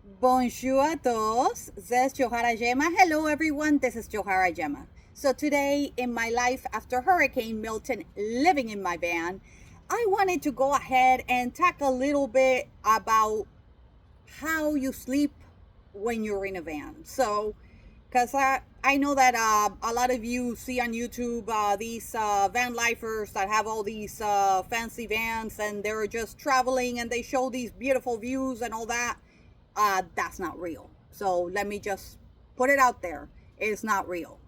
Bonjour a todos. This is Johara Gemma. Hello, everyone. This is Johara Gemma. So, today in my life after Hurricane Milton living in my van, I wanted to go ahead and talk a little bit about how you sleep when you're in a van. So, because I know that a lot of you see on YouTube these van lifers that have all these fancy vans and they're just traveling and they show these beautiful views and all that. That's not real. So let me just put it out there. It's not real.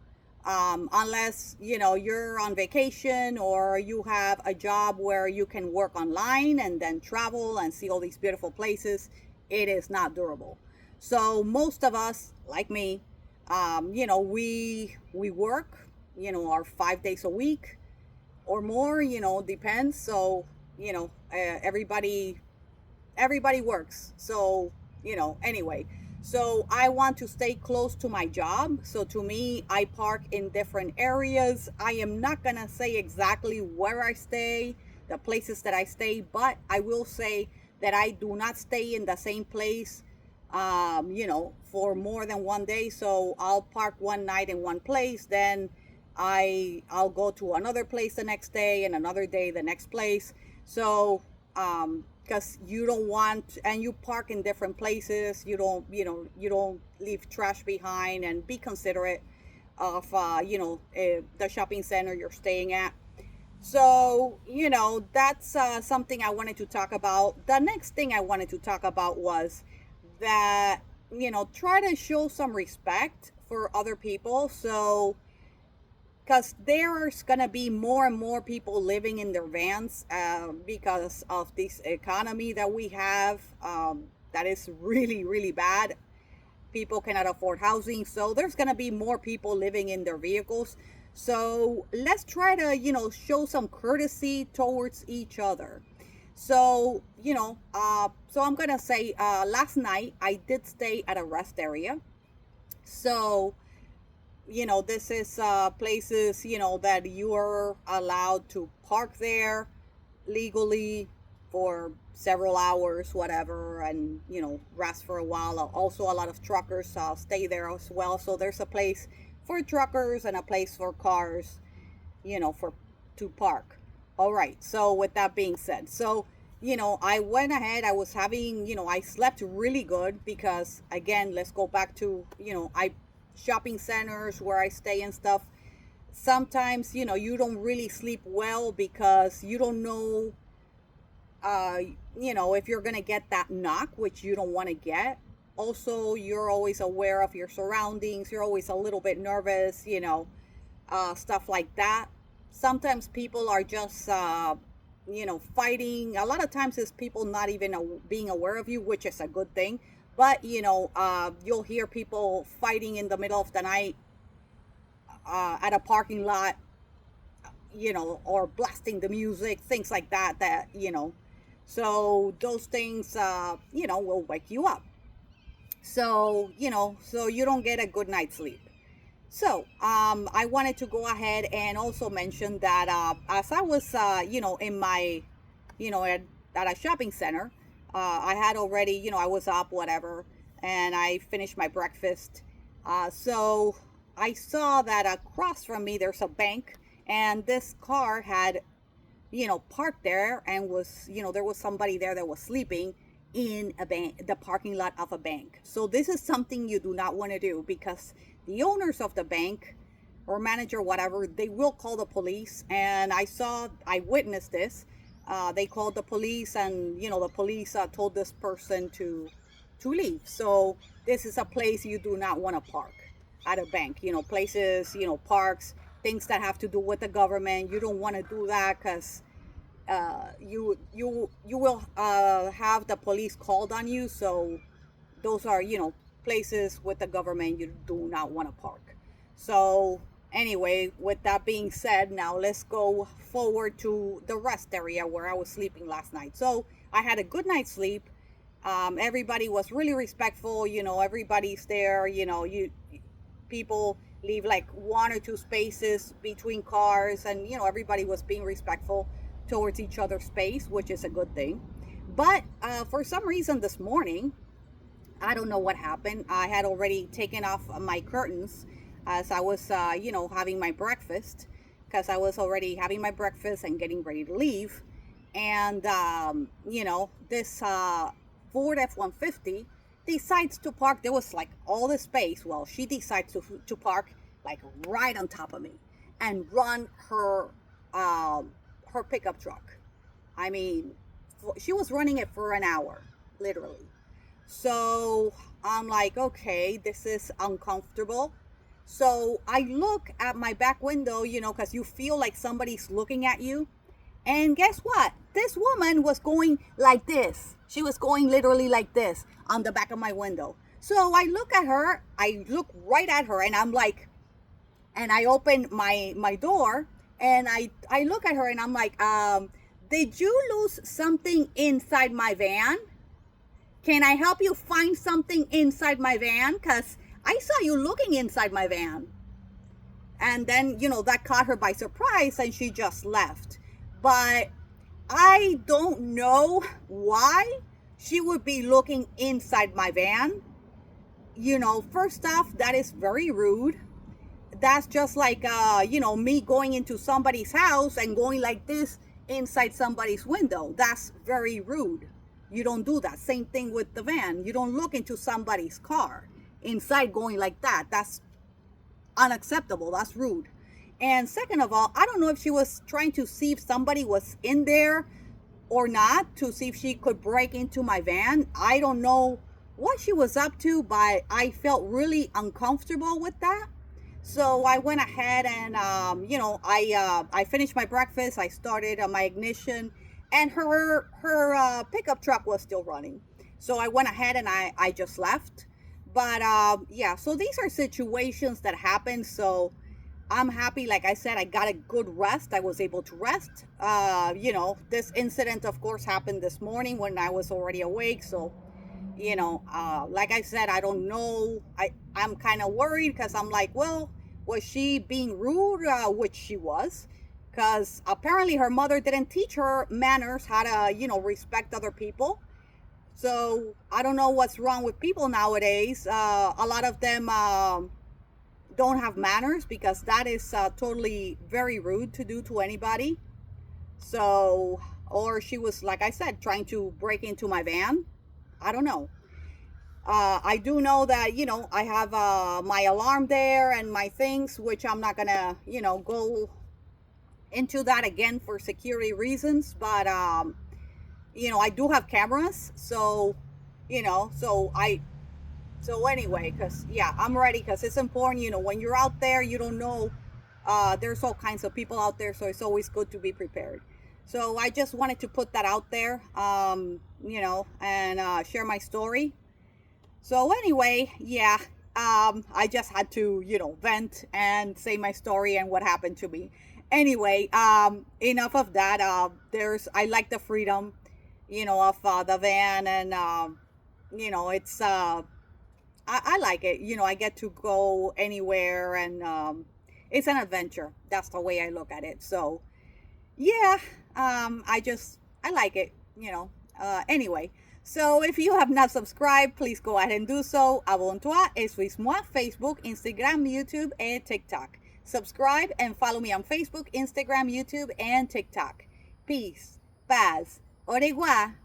Unless you're on vacation or you have a job where you can work online and then travel and see all these beautiful places, it is not durable. So most of us, like me, we work, our 5 days a week or more, depends. So everybody works. So anyway, so I want to stay close to my job. So to me, I park in different areas. I am not gonna say exactly where I stay, the places that I stay, but I will say that I do not stay in the same place for more than one day. So I'll park one night in one place, then I'll go to another place the next day and another day the next place. So because you don't want, and you park in different places, you don't leave trash behind, and be considerate of the shopping center you're staying at. So that's something I wanted to talk about. The next thing I wanted to talk about was that try to show some respect for other people. So because there's gonna be more and more people living in their vans because of this economy that we have, that is really, really bad. People cannot afford housing, so there's gonna be more people living in their vehicles. So let's try to show some courtesy towards each other. So so I'm gonna say, last night I did stay at a rest area. So this is places that you are allowed to park there legally for several hours, whatever, and rest for a while. Also, a lot of truckers stay there as well. So there's a place for truckers and a place for cars, for to park. All right. So with that being said, so I went ahead. I was having, I slept really good because, again, let's go back to, I shopping centers where I stay and stuff. Sometimes, you don't really sleep well because you don't know, if you're going to get that knock, which you don't want to get. Also, you're always aware of your surroundings. You're always a little bit nervous, stuff like that. Sometimes people are just, fighting. A lot of times it's people not even being aware of you, which is a good thing. But you'll hear people fighting in the middle of the night at a parking lot, or blasting the music, things like that. So those things, will wake you up. So so you don't get a good night's sleep. So I wanted to go ahead and also mention that as I was, in my, at a shopping center, I had already, I was up, whatever, and I finished my breakfast. So I saw that across from me there's a bank, and this car had, parked there, and was, there was somebody there that was sleeping in a bank, the parking lot of a bank. So this is something you do not want to do, because the owners of the bank or manager, whatever, they will call the police. And I witnessed this. They called the police, and the police told this person to leave. So this is a place you do not want to park, at a bank. Places, parks, things that have to do with the government. You don't want to do that, because you will have the police called on you. So those are places with the government you do not want to park. So anyway, with that being said, now let's go forward to the rest area where I was sleeping last night. So I had a good night's sleep. Everybody was really respectful. Everybody's there. You people leave like one or two spaces between cars, and everybody was being respectful towards each other's space, which is a good thing. But for some reason this morning, I don't know what happened. I had already taken off my curtains as I was, having my breakfast, because I was already having my breakfast and getting ready to leave. And, this Ford F-150 decides to park. There was like all the space. Well, she decides to park like right on top of me and run her pickup truck. I mean, she was running it for an hour, literally. So I'm like, okay, this is uncomfortable. So I look at my back window, because you feel like somebody's looking at you. And guess what? This woman was going like this. She was going literally like this on the back of my window. So I look at her, I look right at her, and I'm like, and I open my door, and I look at her, and I'm like, did you lose something inside my van? Can I help you find something inside my van? Because I saw you looking inside my van. And then, that caught her by surprise, and she just left. But I don't know why she would be looking inside my van. First off, that is very rude. That's just like, me going into somebody's house and going like this inside somebody's window. That's very rude. You don't do that. Same thing with the van. You don't look into somebody's car inside going like that. That's unacceptable. That's rude. And second of all, I don't know if she was trying to see if somebody was in there or not, to see if she could break into my van. I don't know what she was up to, but I felt really uncomfortable with that. So I went ahead and, I finished my breakfast. I started my ignition, and her pickup truck was still running. So I went ahead and I just left. But yeah, so these are situations that happen. So I'm happy. Like I said, I got a good rest. I was able to rest. This incident, of course, happened this morning when I was already awake. So, like I said, I don't know. I'm kind of worried, because I'm like, well, was she being rude? Which she was, because apparently her mother didn't teach her manners, how to, respect other people. So I don't know what's wrong with people nowadays. A lot of them don't have manners, because that is totally very rude to do to anybody. So, or she was, like I said, trying to break into my van. I don't know. I do know that, I have my alarm there and my things, which I'm not gonna, go into that again for security reasons. But, I do have cameras. So, so anyway, because, yeah, I'm ready, because it's important, when you're out there, you don't know, there's all kinds of people out there. So it's always good to be prepared. So I just wanted to put that out there, and share my story. So anyway, yeah, I just had to, vent and say my story and what happened to me. Anyway, enough of that. I like the freedom, of the van, and, it's, I like it. I get to go anywhere, and it's an adventure. That's the way I look at it. So, yeah, I like it, anyway. So if you have not subscribed, please go ahead and do so. Abonne-toi et suis-moi, Facebook, Instagram, YouTube, and TikTok. Subscribe and follow me on Facebook, Instagram, YouTube, and TikTok. Peace, paz, au revoir.